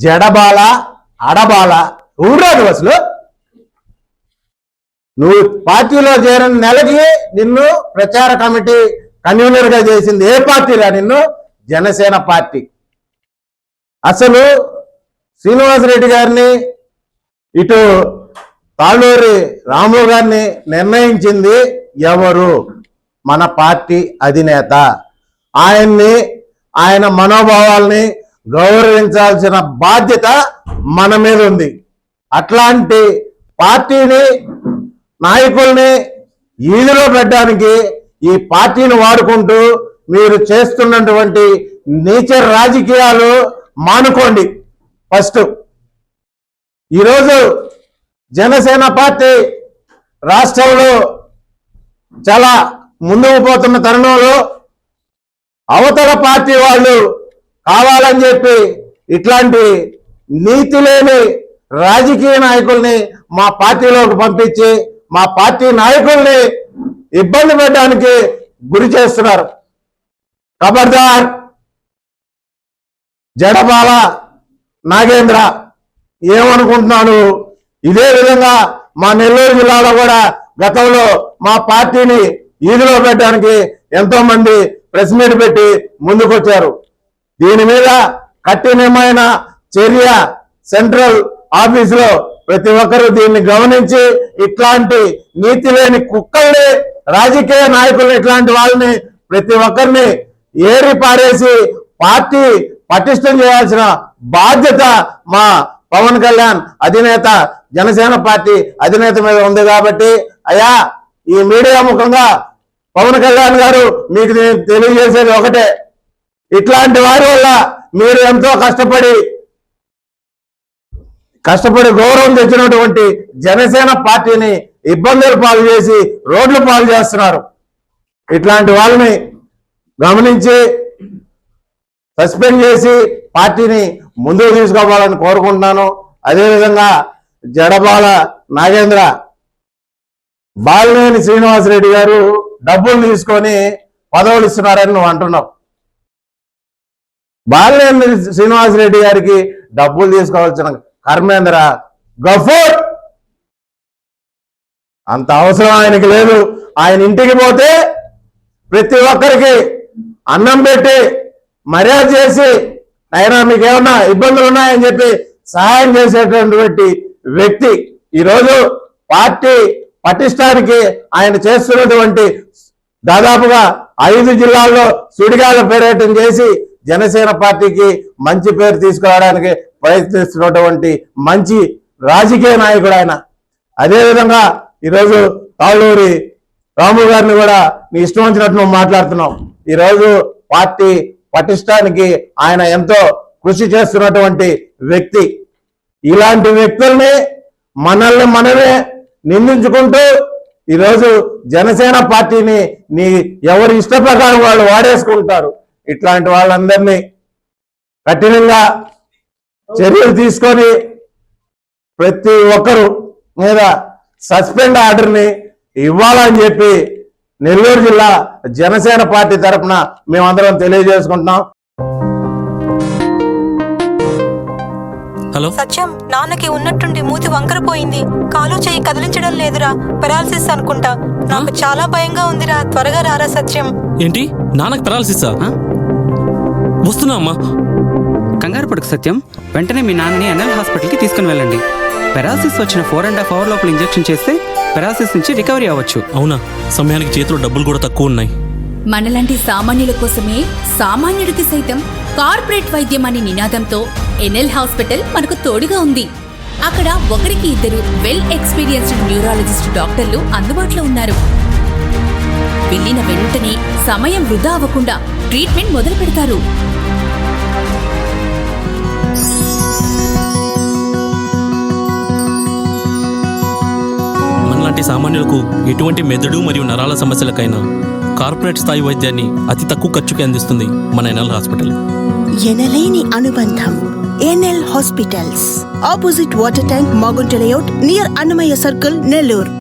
జడబాల అడబాల ఊరాదు అసలు. నువ్వు పార్టీలో చేరిన నెలకి నిన్ను ప్రచార కమిటీ కన్వీనర్ గా చేసింది ఏ పార్టీరా? నిన్ను జనసేన పార్టీ. అసలు శ్రీనివాసరెడ్డి గారిని ఇటు తాళ్ళూరి రాము గారిని నిర్ణయించింది ఎవరు? మన పార్టీ అధినేత. ఆయన మనోభావాల్ని గౌరవించాల్సిన బాధ్యత మన మీద ఉంది. అట్లాంటి పార్టీని నాయకుల్ని ఈదులో పెట్టడానికి ఈ పార్టీని వాడుకుంటూ మీరు చేస్తున్నటువంటి నీచ రాజకీయాలు మానుకోండి. ఫస్ట్ ఈరోజు జనసేన పార్టీ రాష్ట్రంలో చాలా ముందుకు పోతున్న తరుణంలో అవతల పార్టీ వాళ్ళు కావాలని చెప్పి ఇట్లాంటి నీతి లేని రాజకీయ నాయకుల్ని మా పార్టీలోకి పంపించి మా పార్టీ నాయకుల్ని ఇబ్బంది పెట్టడానికి గురి చేస్తున్నారు. ఖబర్దార్ జడబాల నాగేంద్ర, ఏమనుకుంటున్నాను? ఇదే విధంగా మా నెల్లూరు జిల్లాలో కూడా గతంలో మా పార్టీని ఈదులో పెట్టడానికి ఎంతో మంది ప్రెస్ మీట్ పెట్టి ముందుకొచ్చారు. దీని మీద కఠినమైన చర్య సెంట్రల్ ఆఫీసులో ప్రతి ఒక్కరూ దీన్ని గమనించి ఇట్లాంటి నీతి లేని కుక్కల్ని, రాజకీయ నాయకుల్ని, ఇట్లాంటి వాళ్ళని ప్రతి ఒక్కరిని ఏరి పారేసి పార్టీ పటిష్టం చేయాల్సిన బాధ్యత మా పవన్ కళ్యాణ్ అధినేత, జనసేన పార్టీ అధినేత మీద ఉంది. కాబట్టి అయ్యా, ఈ మీడియా ముఖంగా పవన్ కళ్యాణ్ గారు మీకు నేను తెలియజేసేది ఒకటే, ఇట్లాంటి వారి వల్ల మీరు ఎంతో కష్టపడి గౌరవం తెచ్చినటువంటి జనసేన పార్టీని ఇబ్బందులు పాలు చేసి రోడ్లు పాలు చేస్తున్నారు. ఇట్లాంటి వాళ్ళని గమనించి సస్పెండ్ చేసి పార్టీని ముందుకు తీసుకోవాలని కోరుకుంటున్నాను. అదేవిధంగా జడబాల నాగేంద్ర, బాలినేని శ్రీనివాసరెడ్డి గారు డబ్బులు తీసుకొని పదవులు ఇస్తున్నారని నువ్వు అంటున్నావు. బాలినేని శ్రీనివాసరెడ్డి గారికి డబ్బులు తీసుకోవాల్సిన కర్మేంద్ర గఫూర్, అంత అవసరం ఆయనకి లేదు. ఆయన ఇంటికి పోతే ప్రతి ఒక్కరికి అన్నం పెట్టి మర్యాద చేసి, అయినా మీకు ఏమన్నా ఇబ్బందులు ఉన్నాయని చెప్పి సహాయం చేసేటటువంటి వ్యక్తి. ఈరోజు పార్టీ పటిష్టానికి ఆయన చేస్తున్నటువంటి దాదాపుగా 5 జిల్లాల్లో సుడిగాల పర్యటన చేసి జనసేన పార్టీకి మంచి పేరు తీసుకురావడానికి ప్రయత్నిస్తున్నటువంటి మంచి రాజకీయ నాయకుడు ఆయన. అదేవిధంగా ఈరోజు తాళ్ళూరి రాము గారిని కూడా నీ ఇష్టం వచ్చినట్టు నువ్వు మాట్లాడుతున్నావు. ఈరోజు పార్టీ పటిష్టానికి ఆయన ఎంతో కృషి చేస్తున్నటువంటి వ్యక్తి. ఇలాంటి వ్యక్తుల్ని మనమే నిందించుకుంటూ ఈరోజు జనసేన పార్టీని ఎవరి ఇష్ట ప్రకారం వాళ్ళు వాడేసుకుంటారు. ఇట్లాంటి వాళ్ళందరినీ కఠినంగా చర్యలు తీసుకొని ప్రతి ఒక్కరు మీద సస్పెండ్ ఆర్డర్ని ఇవ్వాలని చెప్పి నెల్లూరు జిల్లా జనసేన పార్టీ తరఫున మేమందరం తెలియజేసుకుంటున్నాం. హలో సత్యం, నాన్నకి ఉన్నట్టుండి మూతి వంకరపోయింది, కాలు చేయి కదిలించడం లేదురా, పెరాలసిస్ అనుకుంటా. నాకు చాలా భయంగా ఉందిరా, త్వరగా రారా సత్యం. ఏంటి, నాన్నకి పెరాలసిసా? వస్తున్నా అమ్మా. కంగారు పడుకు సత్యం, వెంటనే మీ నాన్నని ఎన్ఎల్ హాస్పిటల్కి తీసుకుని వెళ్ళండి. పెరాలసిస్ వచ్చిన 4.5 hours లోపల ఇంజెక్షన్ చేస్తే పెరాలసిస్ నుంచి రికవరీ అవ్వచ్చు. అవునా? సమయానికి చేతిలో డబ్బులు కూడా తక్కువ ఉన్నాయి. మనలాంటి సామాన్యుల కోసమే సామాన్యుడికి సైతం కార్పొరేట్ వైద్యం అనే నినాదంతో ఎన్ఎల్ హాస్పిటల్ మనకు తోడుగా ఉంది. అక్కడ 1-2 వెల్ ఎక్స్పీరియన్స్డ్ న్యూరాలజిస్ట్ డాక్టర్లు అందుబాటులో ఉన్నారు. వెళ్ళిన వెంటనే సమయం వృధా అవ్వకుండా ట్రీట్మెంట్ మొదలు పెడతారు. మనలాంటి సామాన్యులకు ఎటువంటి మెదడు మరియు నరాల సమస్యలకైనా కార్పొరేట్ స్థాయి వైద్యాన్ని అతి తక్కువ ఖర్చుకి అందిస్తుంది మన ఎన్ఎల్ హాస్పిటల్. ఎనలేని అనుబంధం. NL hospitals, opposite water tank, Magunta layout, near Annamayya circle, Nellore.